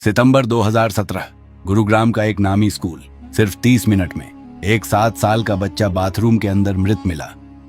सितंबर 2017, गुरुग्राम का एक नामी स्कूल। सिर्फ 30 मिनट में एक 7 साल का बच्चा बाथरूम के अंदर मृत मिला।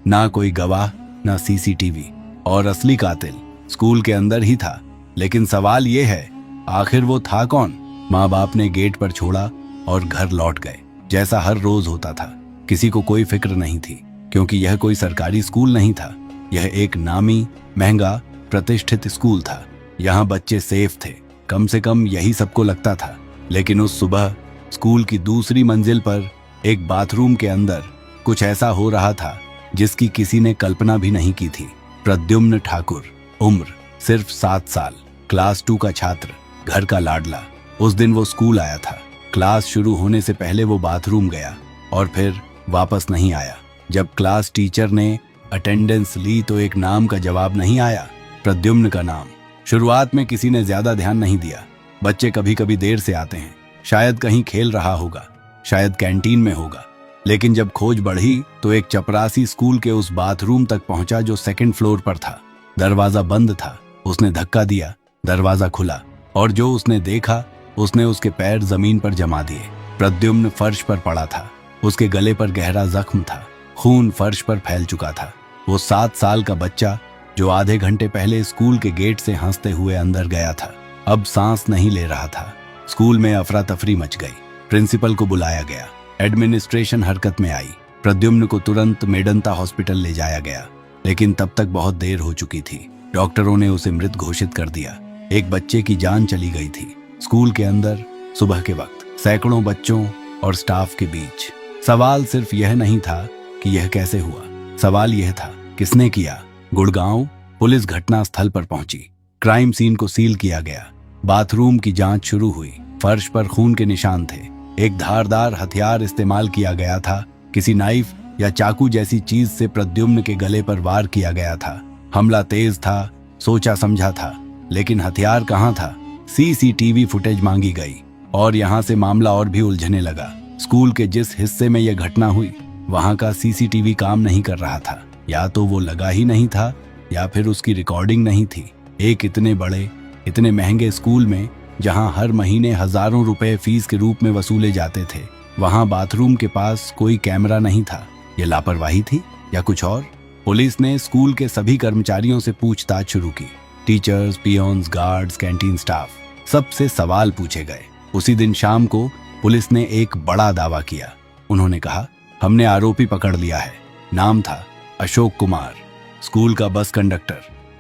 ना कोई गवाह, ना सीसीटीवी, और असली कातिल स्कूल के अंदर ही था। लेकिन सवाल ये है, आखिर वो था कौन? माँ बाप ने गेट पर छोड़ा और घर लौट गए जैसा हर रोज होता था। किसी को कोई फिक्र नहीं थी, क्योंकि यह कोई सरकारी स्कूल नहीं था। यह एक नामी, महंगा, प्रतिष्ठित स्कूल था। यहाँ बच्चे सेफ थे, कम से कम यही सबको लगता था। लेकिन उस सुबह स्कूल की दूसरी मंजिल पर एक बाथरूम के अंदर कुछ ऐसा हो रहा था जिसकी किसी ने कल्पना भी नहीं की थी। प्रद्युम्न ठाकुर, उम्र सिर्फ 7 साल, क्लास 2 का छात्र, घर का लाडला। उस दिन वो स्कूल आया था। क्लास शुरू होने से पहले वो बाथरूम गया और फिर वापस नहीं आया। जब क्लास टीचर ने अटेंडेंस ली तो एक नाम का जवाब नहीं आया, प्रद्युम्न का नाम। शुरुआत में किसी ने ज्यादा ध्यान नहीं दिया। बच्चे कभी कभी देर से आते हैं, शायद कहीं खेल रहा होगा, शायद कैंटीन में होगा। लेकिन जब खोज बढ़ी तो एक चपरासी स्कूल के उस बाथरूम तक पहुंचा जो 2nd फ्लोर पर था। दरवाजा बंद था। उसने धक्का दिया, दरवाजा खुला, और जो उसने देखा उसने उसके पैर जमीन पर जमा दिए। प्रद्युम्न फर्श पर पड़ा था। उसके गले पर गहरा जख्म था, खून फर्श पर फैल चुका था। वो 7 साल का बच्चा जो आधे घंटे पहले स्कूल के गेट से हंसते हुए अंदर गया था, अब सांस नहीं ले रहा था। स्कूल में अफरा तफरी मच गई। प्रिंसिपल को बुलाया गया, एडमिनिस्ट्रेशन हरकत में आई। प्रद्युम्न को तुरंत मेडंता हॉस्पिटल ले जाया गया, लेकिन तब तक बहुत देर हो चुकी थी। डॉक्टरों ने उसे मृत घोषित कर दिया। एक बच्चे की जान चली गई थी। स्कूल के अंदर सुबह के वक्त सैकड़ों बच्चों और स्टाफ के बीच। सवाल सिर्फ यह नहीं था कि यह कैसे हुआ, सवाल यह था किसने किया। गुड़गांव पुलिस घटना स्थल पर पहुंची। क्राइम सीन को सील किया गया। बाथरूम की जांच शुरू हुई। फर्श पर खून के निशान थे। एक धारदार हथियार इस्तेमाल किया गया था। किसी नाइफ या चाकू जैसी चीज से प्रद्युम्न के गले पर वार किया गया था। हमला तेज था, सोचा समझा था, लेकिन हथियार कहाँ था? सीसीटीवी फुटेज मांगी गई और यहाँ से मामला और भी उलझने लगा। स्कूल के जिस हिस्से में यह घटना हुई वहां का सीसीटीवी काम नहीं कर रहा था। या तो वो लगा ही नहीं था या फिर उसकी रिकॉर्डिंग नहीं थी। एक इतने बड़े, इतने महंगे स्कूल में जहां हर महीने हजारों रुपए फीस के रूप में वसूले जाते थे, वहां बाथरूम के पास कोई कैमरा नहीं था। ये लापरवाही थी या कुछ और? पुलिस ने स्कूल के सभी कर्मचारियों से पूछताछ शुरू की। Teachers, peons, guards, canteen staff, सबसे सवाल पूछे गए। उसी दिन शाम को पुलिस ने एक बड़ा दावा किया। उन्होंने कहा, हमने आरोपी पकड़ लिया है। नाम था अशोक कुमार, स्कूल का बस कंडक्टर।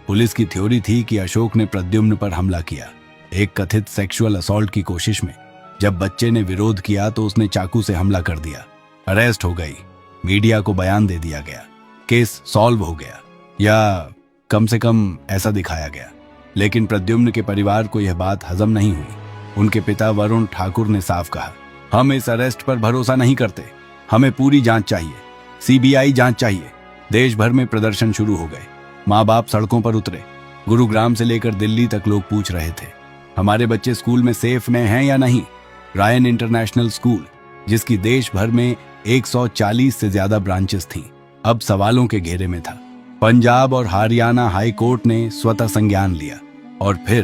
पुलिस की थ्योरी थी कि अशोक ने प्रद्युम्न पर हमला किया, एक कथित सेक्सुअल असॉल्ट की कोशिश में। जब बच्चे ने विरोध किया तो उसने चाकू से हमला कर दिया। अरेस्ट हो गई, मीडिया को बयान दे दिया गया, केस सॉल्व हो गया, या कम से कम ऐसा दिखाया गया। लेकिन प्रद्युम्न के परिवार को यह बात हजम नहीं हुई। उनके पिता वरुण ठाकुर ने साफ कहा, हम इस अरेस्ट पर भरोसा नहीं करते, हमें पूरी जांच चाहिए, सीबीआई जांच चाहिए। देश भर में प्रदर्शन शुरू हो गए। माँ बाप सड़कों पर उतरे। गुरुग्राम से लेकर दिल्ली तक लोग पूछ रहे थे, हमारे बच्चे स्कूल में सेफ में हैं या नहीं। रायन इंटरनेशनल स्कूल, जिसकी देश भर में 140 से ज्यादा ब्रांचेस थीं, अब सवालों के घेरे में था। पंजाब और हरियाणा हाई कोर्ट ने स्वतः संज्ञान लिया और फिर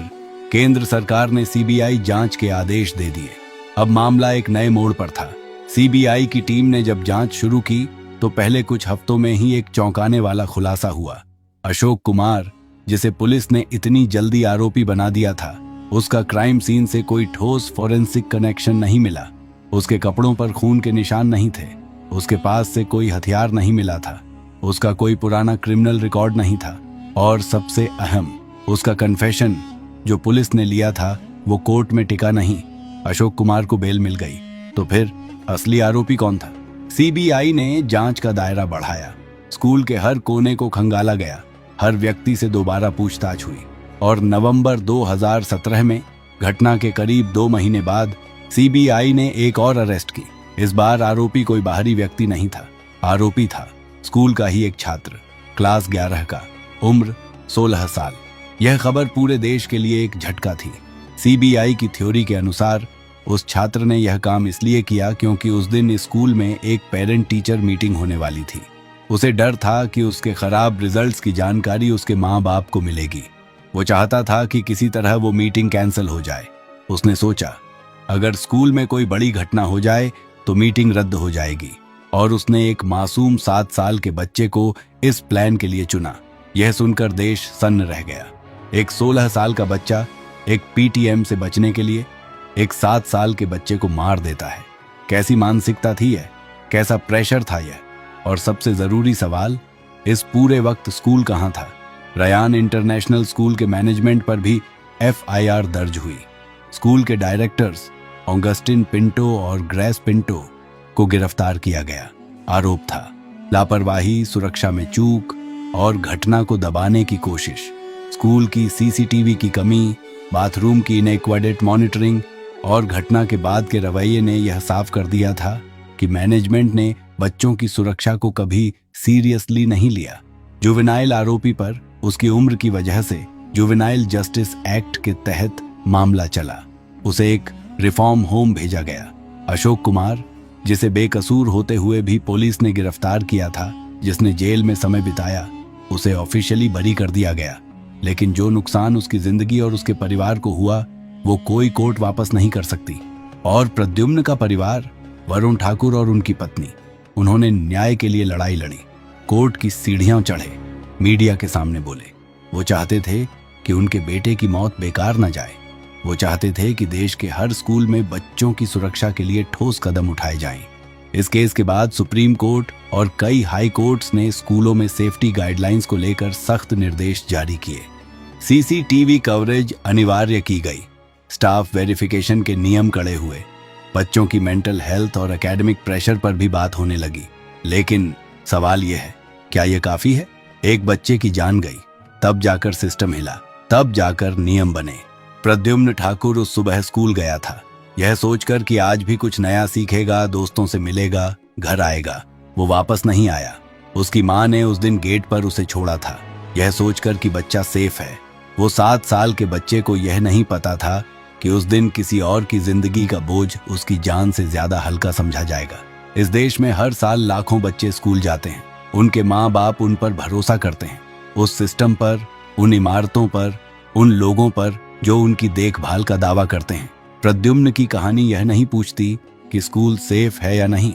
केंद्र सरकार ने सीबीआई जांच के आदेश दे दिए। अब मामला एक नए मोड़ पर था। सीबीआई की टीम ने जब जांच शुरू की तो पहले कुछ हफ्तों में ही एक चौंकाने वाला खुलासा हुआ। अशोक कुमार, जिसे पुलिस ने इतनी जल्दी आरोपी बना दिया था, उसका क्राइम सीन से कोई ठोस फॉरेंसिक कनेक्शन नहीं मिला। उसके कपड़ों पर खून के निशान नहीं थे। उसके पास से कोई हथियार नहीं मिला था। उसका कोई पुराना क्रिमिनल रिकॉर्ड नहीं था। और सबसे अहम, उसका कन्फेशन जो पुलिस ने लिया था वो कोर्ट में टिका नहीं। अशोक कुमार को बेल मिल गई। तो फिर असली आरोपी कौन था? सीबीआई ने जांच का दायरा बढ़ाया। स्कूल के हर कोने को खंगाला गया। हर व्यक्ति से दोबारा पूछताछ हुई और नवंबर 2017 में, घटना के करीब 2 महीने बाद, सीबीआई ने एक और अरेस्ट की। इस बार आरोपी कोई बाहरी व्यक्ति नहीं था। आरोपी था स्कूल का ही एक छात्र, क्लास 11 का, उम्र 16 साल। यह खबर पूरे देश के लिए एक झटका थी। सीबीआई की थ्योरी के अनुसार उस छात्र ने यह काम इसलिए किया क्योंकि उस दिन स्कूल में एक पेरेंट टीचर मीटिंग होने वाली थी। उसे डर था कि उसके खराब रिजल्ट्स की जानकारी उसके माँ बाप को मिलेगी। वो चाहता था कि किसी तरह वो मीटिंग कैंसिल हो जाए। उसने सोचा अगर स्कूल में कोई बड़ी घटना हो जाए तो मीटिंग रद्द हो जाएगी, और उसने एक मासूम 7 साल के बच्चे को इस प्लान के लिए चुना। यह सुनकर देश सन्न रह गया। एक 16 साल का बच्चा एक पीटीएम से बचने के लिए एक 7 साल के बच्चे को मार देता है। कैसी मानसिकता थी यह, कैसा प्रेशर था यह। और सबसे जरूरी सवाल, इस पूरे वक्त स्कूल कहां था? रयान इंटरनेशनल स्कूल के मैनेजमेंट पर भी एफआईआर दर्ज हुई। स्कूल के डायरेक्टर्स ऑगस्टिन पिंटो और ग्रेस पिंटो को गिरफ्तार किया गया। आरोप था लापरवाही, सुरक्षा में चूक और घटना को दबाने की कोशिश। स्कूल की सीसीटीवी की कमी, बाथरूम की इनएक्वाडेट मॉनिटरिंग और घटना के बाद के रवैये ने यह साफ कर दिया था कि मैनेजमेंट ने बच्चों की सुरक्षा को कभी सीरियसली नहीं लिया। जुवेनाइल आरोपी पर उसकी उम्र की वजह से जुवेनाइल जस्टिस एक्ट के तहत मामला चला। उसे एक रिफॉर्म होम भेजा गया। अशोक कुमार, जिसे बेकसूर होते हुए भी पुलिस ने गिरफ्तार किया था, जिसने जेल में समय बिताया, उसे ऑफिशियली बरी कर दिया गया। लेकिन जो नुकसान उसकी जिंदगी और उसके परिवार को हुआ वो कोई कोर्ट वापस नहीं कर सकती। और प्रद्युम्न का परिवार, वरुण ठाकुर और उनकी पत्नी, उन्होंने न्याय के लिए लड़ाई लड़ी, कोर्ट की सीढ़ियां चढ़े, मीडिया के सामने बोले। वो चाहते थे कि उनके बेटे की मौत बेकार न जाए। वो चाहते थे कि देश के हर स्कूल में बच्चों की सुरक्षा के लिए ठोस कदम उठाए जाएं। इस केस के बाद सुप्रीम कोर्ट और कई हाई कोर्ट्स ने स्कूलों में सेफ्टी गाइडलाइंस को लेकर सख्त निर्देश जारी किए। सीसीटीवी कवरेज अनिवार्य की गई, स्टाफ वेरिफिकेशन के नियम कड़े हुए, बच्चों की मेंटल हेल्थ और एकेडमिक प्रेशर पर भी बात होने लगी। लेकिन सवाल यह है, क्या यह काफी है? एक बच्चे की जान गई, तब जाकर सिस्टम हिला, तब जाकर नियम बने। प्रद्युम्न ठाकुर उस सुबह स्कूल गया था, यह सोचकर कि आज भी कुछ नया सीखेगा, दोस्तों से मिलेगा, घर आएगा। वो वापस नहीं आया। उसकी माँ ने उस दिन गेट पर उसे छोड़ा था, यह सोचकर कि बच्चा सेफ है। वो 7 साल के बच्चे को यह नहीं पता था कि उस दिन किसी और की जिंदगी का बोझ उसकी जान से ज्यादा हल्का समझा जाएगा। इस देश में हर साल लाखों बच्चे स्कूल जाते हैं। उनके माँ बाप उन पर भरोसा करते हैं, उस सिस्टम पर, उन इमारतों पर, उन लोगों पर जो उनकी देखभाल का दावा करते हैं। प्रद्युम्न की कहानी यह नहीं पूछती कि स्कूल सेफ है या नहीं,